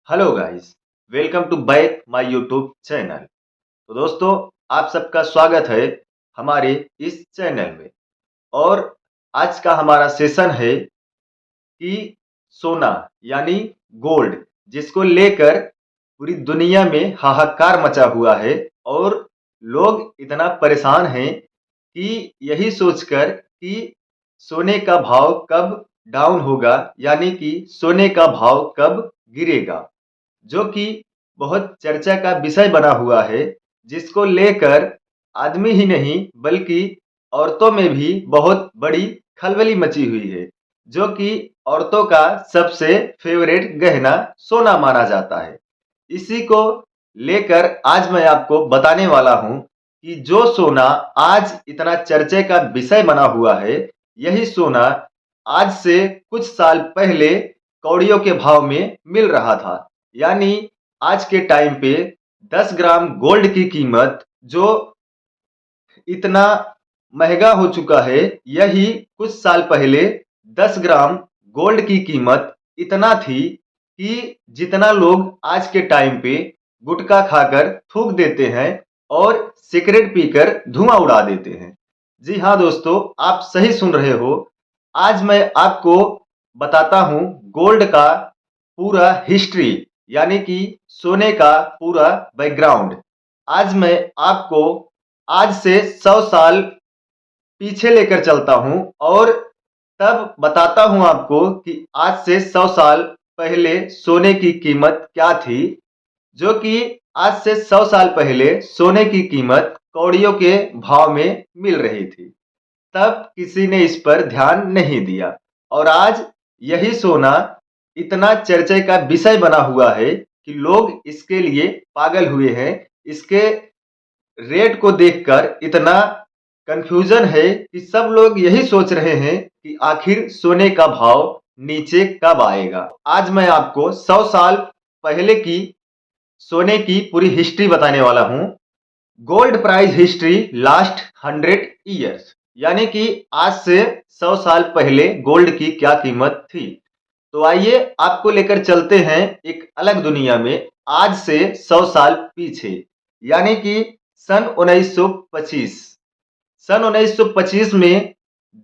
Hello guys, welcome to back my YouTube channel. तो दोस्तों, आप सबका स्वागत है हमारे इस चैनल में। और आज का हमारा सेशन है कि सोना यानी गोल्ड, जिसको लेकर पूरी दुनिया में हाहाकार मचा हुआ है और लोग इतना परेशान हैं कि यही सोचकर कि सोने का भाव कब डाउन होगा, यानी कि सोने का भाव कब गिरेगा, जो कि बहुत चर्चा का विषय बना हुआ है, जिसको लेकर आदमी ही नहीं बल्कि औरतों में भी बहुत बड़ी खलबली मची हुई है, जो कि औरतों का सबसे फेवरेट गहना सोना माना जाता है। इसी को लेकर आज मैं आपको बताने वाला हूं कि जो सोना आज इतना चर्चे का विषय बना हुआ है, यही सोना आज से कुछ साल पहले कौड़ियों के भाव में मिल रहा था। यानी आज के टाइम पे 10 ग्राम गोल्ड की कीमत जो इतना महंगा हो चुका है, यही कुछ साल पहले 10 ग्राम गोल्ड की कीमत इतना थी कि जितना लोग आज के टाइम पे गुटखा खाकर थूक देते हैं और सिगरेट पीकर धुआं उड़ा देते हैं। जी हाँ दोस्तों, आप सही सुन रहे हो। आज मैं आपको बताता हूँ गोल्ड का पूरा हिस्ट्री, यानी कि सोने का पूरा बैकग्राउंड। आज मैं आपको आज से 100 साल पीछे लेकर चलता हूं और तब बताता हूं आपको कि आज से 100 साल पहले सोने की कीमत क्या थी, जो कि आज से 100 साल पहले सोने की कीमत कौड़ियों के भाव में मिल रही थी। तब किसी ने इस पर ध्यान नहीं दिया और आज यही सोना इतना चर्चे का विषय बना हुआ है कि लोग इसके लिए पागल हुए हैं। इसके रेट को देखकर इतना कंफ्यूजन है कि सब लोग यही सोच रहे हैं कि आखिर सोने का भाव नीचे कब आएगा। आज मैं आपको 100 साल पहले की सोने की पूरी हिस्ट्री बताने वाला हूं। Gold price history last 100 years, यानी कि आज से 100 साल पहले गोल्ड की क्या कीमत थी। तो आइए आपको लेकर चलते हैं एक अलग दुनिया में, आज से 100 साल पीछे, यानी कि सन 1925। सन 1925 में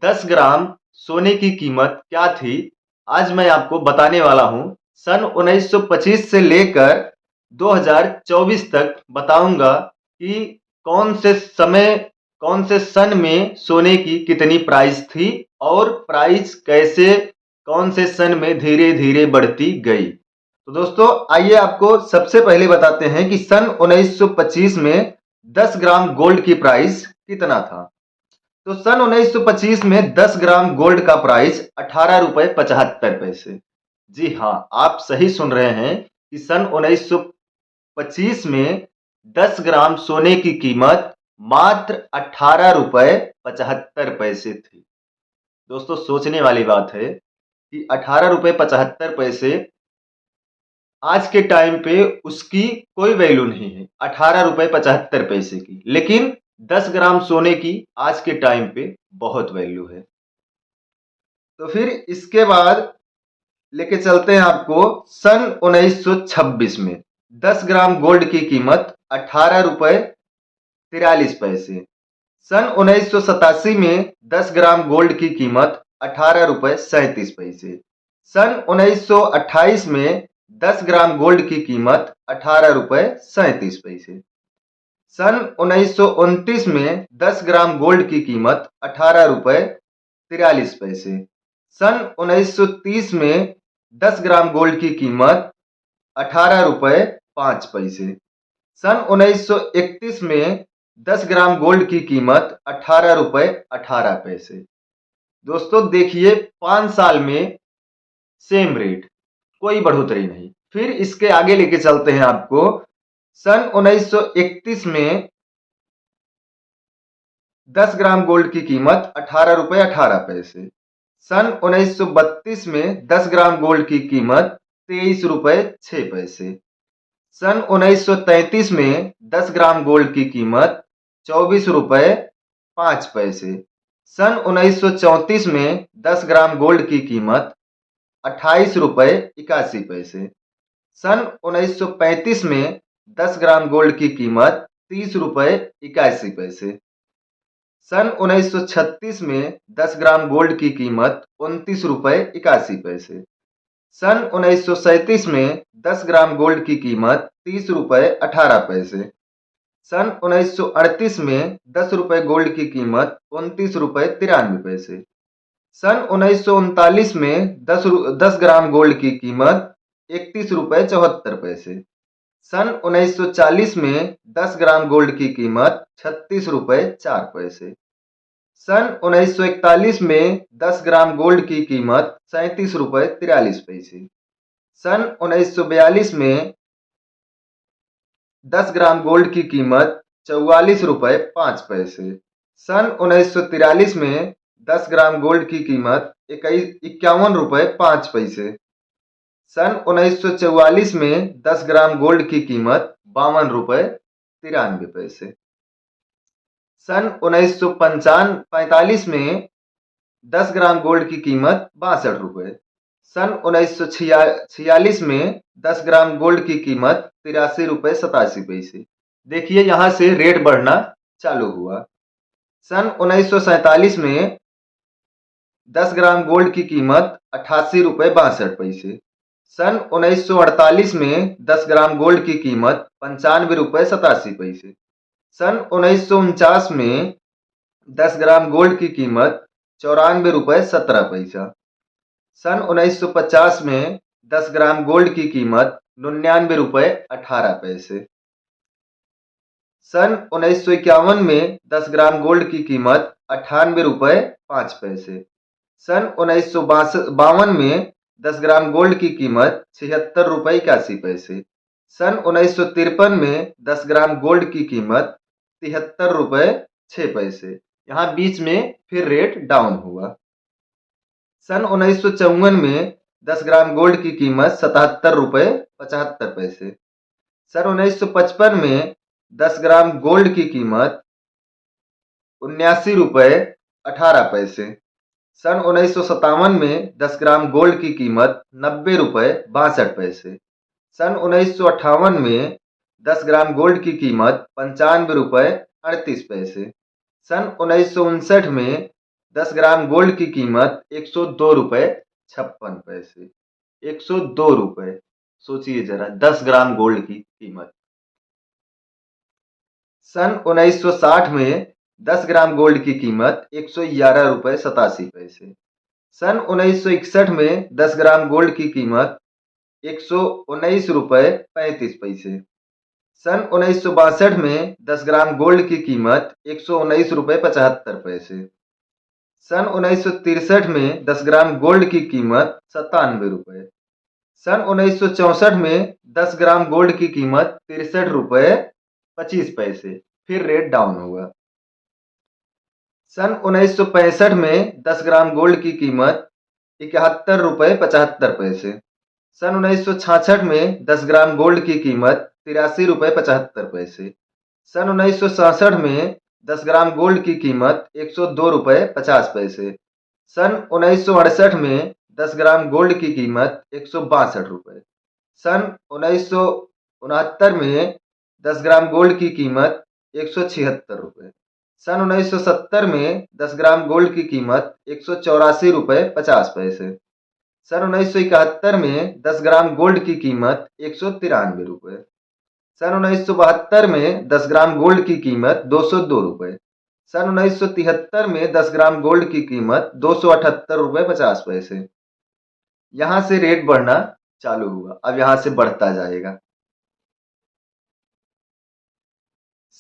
10 ग्राम सोने की कीमत क्या थी, आज मैं आपको बताने वाला हूं। सन 1925 से लेकर 2024 तक बताऊंगा कि कौन से समय, कौन से सन में सोने की कितनी प्राइस थी और प्राइस कैसे कौन से सन में धीरे धीरे बढ़ती गई। तो दोस्तों, आइए आपको सबसे पहले बताते हैं कि सन 1925 में 10 ग्राम गोल्ड की प्राइस कितना था। तो सन 1925 में 10 ग्राम गोल्ड का प्राइस 18 रुपए 75 पैसे। जी हाँ, आप सही सुन रहे हैं कि सन 1925 में 10 ग्राम सोने की कीमत मात्र 18 रुपए 75 पैसे थी। दोस्तों, सोचने वाली बात है कि 18 रुपए 75 पैसे आज के टाइम पे उसकी कोई वैल्यू नहीं है, 18 रुपए 75 पैसे की, लेकिन 10 ग्राम सोने की आज के टाइम पे बहुत वैल्यू है। तो फिर इसके बाद लेके चलते हैं आपको सन 1926 में 10 ग्राम गोल्ड की कीमत 18 रुपए 43 पैसे। सन 1987 में 10 ग्राम गोल्ड की कीमत 18 रुपए 37 पैसे। सन 1928 में 10 ग्राम गोल्ड की कीमत 18 रुपए 37 पैसे। सन 1929 में 10 ग्राम गोल्ड की कीमत 18 रुपए 43 पैसे। सन 1930 में 10 ग्राम गोल्ड की कीमत 18 रुपए 5 पैसे। सन 1931 में 10 ग्राम गोल्ड की कीमत 18 रुपए 18 पैसे। दोस्तों देखिए, 5 साल में सेम रेट, कोई बढ़ोतरी नहीं। फिर इसके आगे लेके चलते हैं आपको। सन 1931 में 10 ग्राम गोल्ड की कीमत 18 रुपए 18 पैसे। सन 1932 में 10 ग्राम गोल्ड की कीमत 23 रुपए 6 पैसे। सन 1933 में 10 ग्राम गोल्ड की कीमत 24 रुपए 5 पैसे। सन 1934 में 10 ग्राम गोल्ड की कीमत 28 रुपए 81 पैसे। सन 1935 में 10 ग्राम गोल्ड की कीमत 30 रुपए 81 पैसे। सन 1936 में 10 ग्राम गोल्ड की कीमत 29 रुपए 81 पैसे। सन 1937 में 10 ग्राम गोल्ड की कीमत 30 रुपए 18 पैसे। सन 1938 में 10 रुपए गोल्ड की कीमत 29 रुपए 93 पैसे। सन 1939 में 10 ग्राम गोल्ड की कीमत 31 रुपए 74 पैसे। सन 1940 में 10 ग्राम गोल्ड की कीमत 36 रुपए 4 पैसे। सन 1941 में 10 ग्राम गोल्ड की कीमत 37 रुपए 43 पैसे। सन 1942 में 10 ग्राम गोल्ड की कीमत 44 रुपए 5 पैसे। सन 1943 में 10 ग्राम गोल्ड की कीमत 51 रुपए 5 पैसे। सन 1944 में 10 ग्राम गोल्ड की कीमत 52 रुपए 93 पैसे। सन 1945 में 10 ग्राम गोल्ड की कीमत 62 रुपए। सन 1946 में 10 ग्राम गोल्ड की कीमत 83 रुपए 87 पैसे। देखिए यहाँ से रेट बढ़ना चालू हुआ। सन 1947 में 10 ग्राम गोल्ड की कीमत 88 रुपए 62 पैसे। सन 1948 में 10 ग्राम गोल्ड की कीमत 95 रुपए 87 पैसे। सन 1949 में 10 ग्राम गोल्ड की कीमत 94 रुपए 17 पैसा। सन 1950 में 10 ग्राम गोल्ड की कीमत 99 रुपए 18 पैसे। सन 1951 में 10 ग्राम गोल्ड की कीमत 98 रुपए 5 पैसे। सन 1952 में 10 ग्राम गोल्ड की कीमत 76 रुपए 81 पैसे। सन 1953 में 10 ग्राम गोल्ड की कीमत 73 रुपए 6 पैसे। यहाँ बीच में फिर रेट डाउन हुआ। सन 1954 में 10 ग्राम गोल्ड की कीमत 77 रुपए 75 पैसे। सन 1955 में 10 ग्राम गोल्ड की कीमत 79 रुपए 18 पैसे। सन 1957 में 10 ग्राम गोल्ड की कीमत 90 रुपए 62 पैसे। सन 1958 में 10 ग्राम गोल्ड की कीमत 95 रुपए 38 पैसे। सन 1959 में 10 ग्राम गोल्ड की कीमत 102 रुपए 56 पैसे। 102 रुपए, सोचिए जरा 10 ग्राम गोल्ड की कीमत। सन 1960 में 10 ग्राम गोल्ड की कीमत 111 रुपए 87 पैसे। सन 1961 में 10 ग्राम गोल्ड की कीमत 119 रुपए 35 पैसे। सन 1962 में 10 ग्राम गोल्ड की कीमत 119 रुपए 75 पैसे। सन 1963 में 10 ग्राम गोल्ड की कीमत 97 रुपए। सन 1964 में 10 ग्राम गोल्ड की कीमत 63 रुपए 25 पैसे। फिर रेट डाउन हुआ। सन 1965 में 10 ग्राम गोल्ड की कीमत 71 रुपए 75 पैसे। सन 1966 में 10 ग्राम गोल्ड की कीमत 83 रुपए 75 पैसे। सन 1967 में 10 ग्राम गोल्ड की कीमत 102 रुपए 50 पैसे। सन 1968 में 10 ग्राम गोल्ड की कीमत 162 रुपए। सन 1969 में 10 ग्राम गोल्ड की कीमत 176 रुपए। सन 1970 में 10 ग्राम गोल्ड की कीमत 184 रुपए 50 पैसे। सन 1971 में 10 ग्राम गोल्ड की कीमत 193 रुपए। सन 1972 में 10 ग्राम गोल्ड की कीमत 202 रुपए। सन 1973 में 10 ग्राम गोल्ड की कीमत 278 रुपए 50 पैसे। यहाँ से रेट बढ़ना चालू हुआ। अब यहाँ से बढ़ता जाएगा।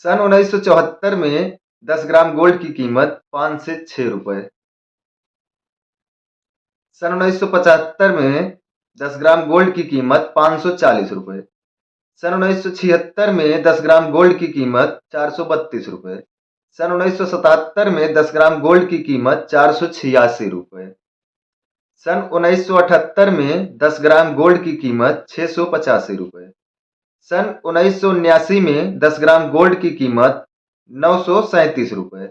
सन 1974 में 10 ग्राम गोल्ड की कीमत 5 से 6 रुपए। सन 1975 में 10 ग्राम गोल्ड की कीमत 540 रुपए। सन 1976 में 10 ग्राम गोल्ड की कीमत 432 रुपए। सन 1977 में 10 ग्राम गोल्ड की कीमत 486 रुपए। सन 1978 में 10 ग्राम गोल्ड की कीमत 685 रुपए। सन 1979 में 10 ग्राम गोल्ड की कीमत 937 रुपए।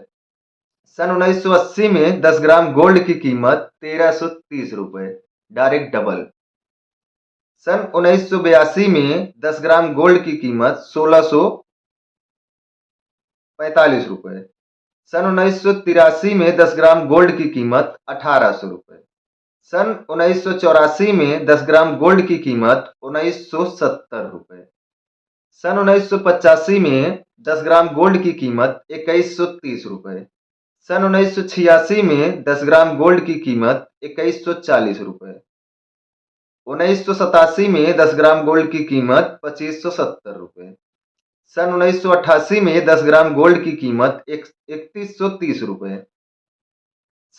सन 1980 में 10 ग्राम गोल्ड की कीमत 1330 रुपए, डायरेक्ट डबल। सन 1982 में 10 ग्राम गोल्ड की कीमत 1645 रुपए। सन 1983 में 10 ग्राम गोल्ड की कीमत 1800 रुपए। सन 1984 में 10 ग्राम गोल्ड की कीमत 1970 रुपए। सन 1985 में 10 ग्राम गोल्ड की कीमत 2130 रुपए। सन 1986 में 10 ग्राम गोल्ड की कीमत 2140 रुपए। 1987 में 10 ग्राम गोल्ड की कीमत 2570 रुपए। सन 1988 में 10 ग्राम गोल्ड की कीमत 3130 रुपए।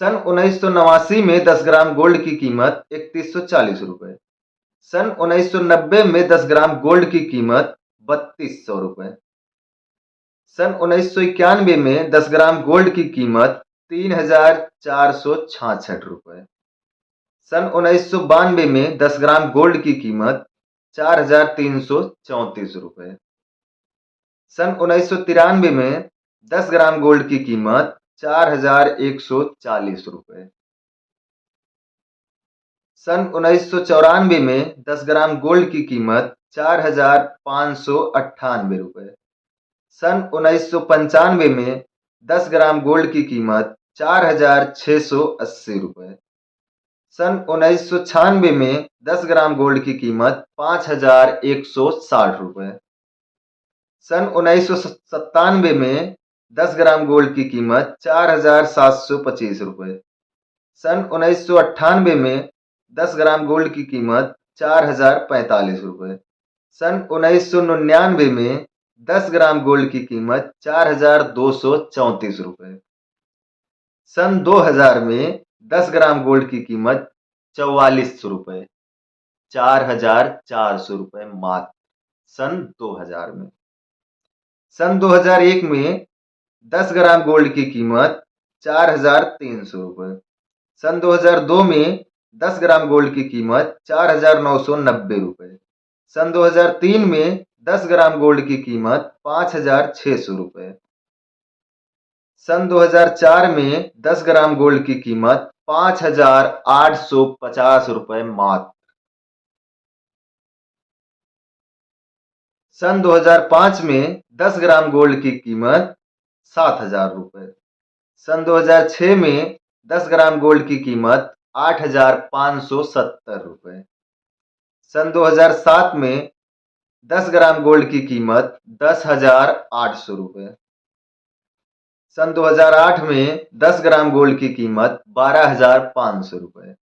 सन 1989 में 10 ग्राम गोल्ड की कीमत 3140 रुपए। सन 1990 में 10 ग्राम गोल्ड की कीमत 3200 रुपए। सन 1991 में 10 ग्राम गोल्ड की कीमत 3466 रुपए। सन 1992 में 10 ग्राम गोल्ड की कीमत 4334 रुपए। सन 1993 में 10 ग्राम गोल्ड की कीमत 4140 रुपए। सन 1994 में 10 ग्राम गोल्ड की कीमत 4598 रुपए। सन 1995 में 10 ग्राम गोल्ड की कीमत 4680 रुपए। सन 1996 में 10 ग्राम गोल्ड की कीमत 5160 रुपए। सन 1997 में 10 ग्राम गोल्ड की कीमत 4725 रुपए। सन 1998 में 10 ग्राम गोल्ड की कीमत 4045 रुपए। सन 1999 में 10 ग्राम गोल्ड की कीमत 4234 रुपए। सन 2000 में 10 ग्राम गोल्ड की कीमत 4400 रुपए, 4400 रुपए मात्र सन 2000 में। सन 2001 में 10 ग्राम गोल्ड की कीमत 4300 रुपए। सन 2002 में 10 ग्राम गोल्ड की कीमत 4990 रुपए। सन 2003 में 10 ग्राम गोल्ड की कीमत 5600 रुपए। सन 2004 में 10 ग्राम गोल्ड की कीमत 5850 रुपए मात्र। सन 2005 में 10 ग्राम गोल्ड की कीमत 7000 रुपए। सन 2006 में 10 ग्राम गोल्ड की कीमत 8570 रुपए। सन 2007 में 10 ग्राम गोल्ड की कीमत 10,800 रुपए। सन 2008 में 10 ग्राम गोल्ड की कीमत 12,500 रुपए।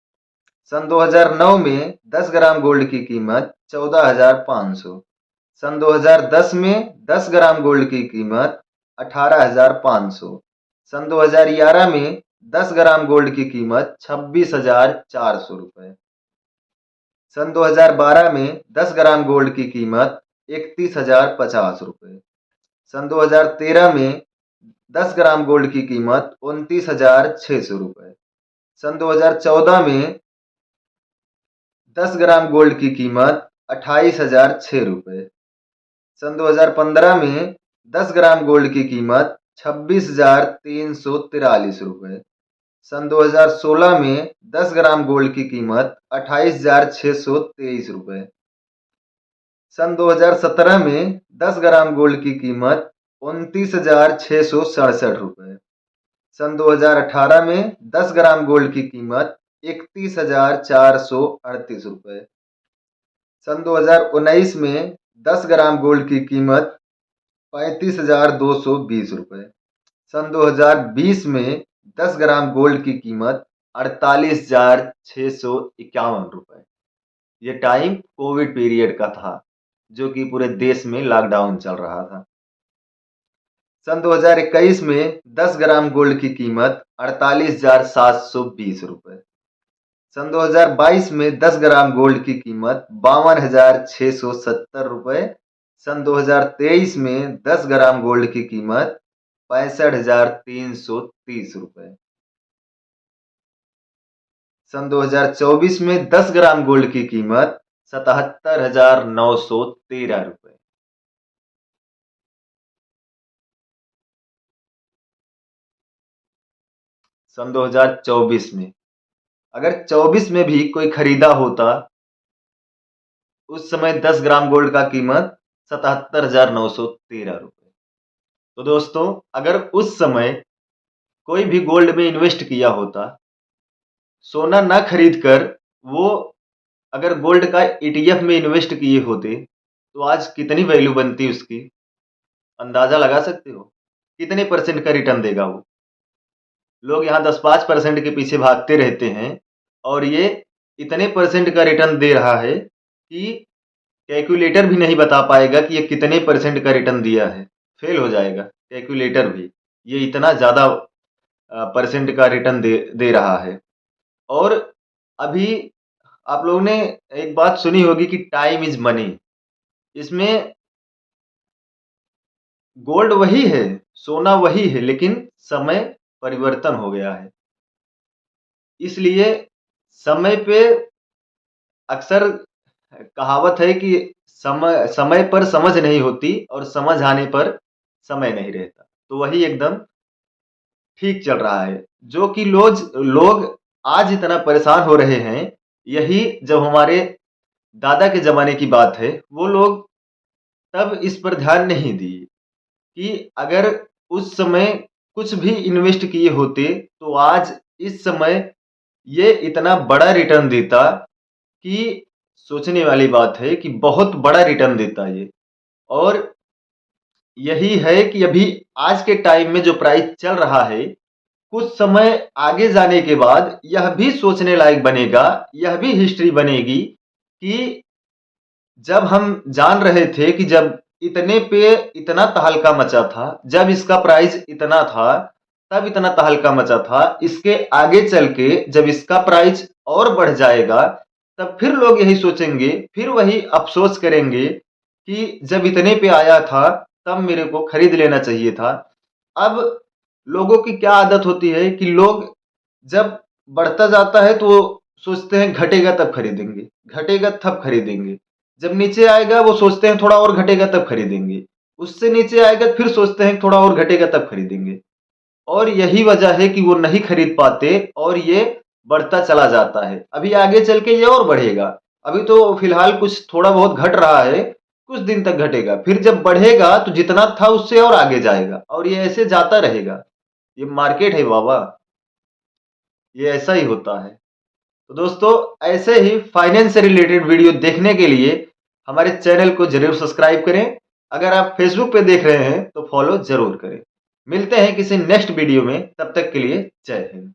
सन 2009 में 10 ग्राम गोल्ड की कीमत 14,500। सन 2010 में 10 ग्राम गोल्ड की कीमत 18,500। सन 2011 में 10 ग्राम गोल्ड की कीमत 26,400 रुपए। सन 2012 में 10 ग्राम गोल्ड की कीमत 31,050 रुपए। सन 2013 में 10 ग्राम गोल्ड की कीमत 29,600 रुपए। सन 2014 में 10 ग्राम गोल्ड की कीमत 28,006 रुपए। सन 2015 में 10 ग्राम गोल्ड की कीमत 26,343 रुपए। सन 2016 में 10 ग्राम गोल्ड की कीमत 28,623 रुपए। सन 2017 में 10 ग्राम गोल्ड की कीमत 29,667 रुपए। सन 2018 में 10 ग्राम गोल्ड की कीमत 31,438 रुपए। सन 2019 में 10 ग्राम गोल्ड की कीमत 35,220 रुपए। सन 2020 में 10 ग्राम गोल्ड की कीमत 48,651 रुपए। ये टाइम कोविड पीरियड का था, जो कि पूरे देश में लॉकडाउन चल रहा था। सन 2021 में 10 ग्राम गोल्ड की कीमत 48,720 रुपए। सन 2022 में 10 ग्राम गोल्ड की कीमत 52,670 रुपए। सन 2023 में 10 ग्राम गोल्ड की कीमत 65,330 रुपए। सन 2024 में 10 ग्राम गोल्ड की कीमत 77,913 रुपए। सन 2024 में, अगर 24 में भी कोई खरीदा होता उस समय 10 ग्राम गोल्ड का कीमत 77,913 रुपए। तो दोस्तों, अगर उस समय कोई भी गोल्ड में इन्वेस्ट किया होता, सोना ना खरीद कर वो अगर गोल्ड का ईटीएफ में इन्वेस्ट किए होते, तो आज कितनी वैल्यू बनती उसकी? अंदाजा लगा सकते हो? कितने परसेंट का रिटर्न देगा वो? लोग यहाँ 10-5% के पीछे भागते रहते हैं और ये इतने परसेंट का रिटर्न दे रहा है कि कैलकुलेटर भी नहीं बता पाएगा कि ये कितने परसेंट का रिटर्न दिया है। फेल हो जाएगा कैलकुलेटर भी। ये इतना ज़्यादा परसेंट का रिटर्न दे रहा है। और अभी आप लोगों ने एक बात सुनी होगी कि टाइम इज़ मनी। इसमें गोल्ड वही है, सोना वही है, लेकिन समय परिवर्तन हो गया है। इसलिए समय पे अक्सर कहावत है कि समय समय पर समझ नहीं होती और समझ आने पर समय नहीं रहता। तो वही एकदम ठीक चल रहा है। जो कि लोग आज इतना परेशान हो रहे हैं, यही जब हमारे दादा के ज़माने की बात है, वो लोग तब इस पर ध्यान नहीं दिए कि अगर उस समय कुछ भी इन्वेस्ट किए होते, तो आज इस समय ये इतना बड़ा रिटर्न देता कि सोचने वाली बात है कि बहुत बड़ा रिटर्न देता ये। और यही है कि अभी आज के टाइम में जो प्राइस चल रहा है, कुछ समय आगे जाने के बाद यह भी सोचने लायक बनेगा, यह भी हिस्ट्री बनेगी कि जब हम जान रहे थे कि जब इतने पे इतना तहलका मचा था, जब इसका प्राइस इतना था, तब इतना तहलका मचा था। इसके आगे चल के जब इसका प्राइस और बढ़ जाएगा, तब फिर लोग यही सोचेंगे, फिर वही अफ़सोस करेंगे कि जब इतने पे आया था, तब मेरे को खरीद लेना चाहिए था। अब लोगों की क्या आदत होती है कि लोग जब बढ़ता जाता है तो सोचते हैं घटेगा तब खरीदेंगे, घटेगा तब खरीदेंगे। जब नीचे आएगा वो सोचते हैं थोड़ा और घटेगा तब खरीदेंगे। उससे नीचे आएगा फिर सोचते हैं थोड़ा और घटेगा तब खरीदेंगे। और यही वजह है कि वो नहीं खरीद पाते और ये बढ़ता चला जाता है। अभी आगे चल के ये और बढ़ेगा। अभी तो फिलहाल कुछ थोड़ा बहुत घट रहा है, कुछ दिन तक घटेगा। फिर जब बढ़ेगा तो जितना था उससे और आगे जाएगा और ये ऐसे जाता रहेगा। ये मार्केट है बाबा, ये ऐसा ही होता है। तो दोस्तों, ऐसे ही फाइनेंस से रिलेटेड वीडियो देखने के लिए हमारे चैनल को जरूर सब्सक्राइब करें। अगर आप फेसबुक पे देख रहे हैं तो फॉलो जरूर करें। मिलते हैं किसी नेक्स्ट वीडियो में, तब तक के लिए जय हिंद।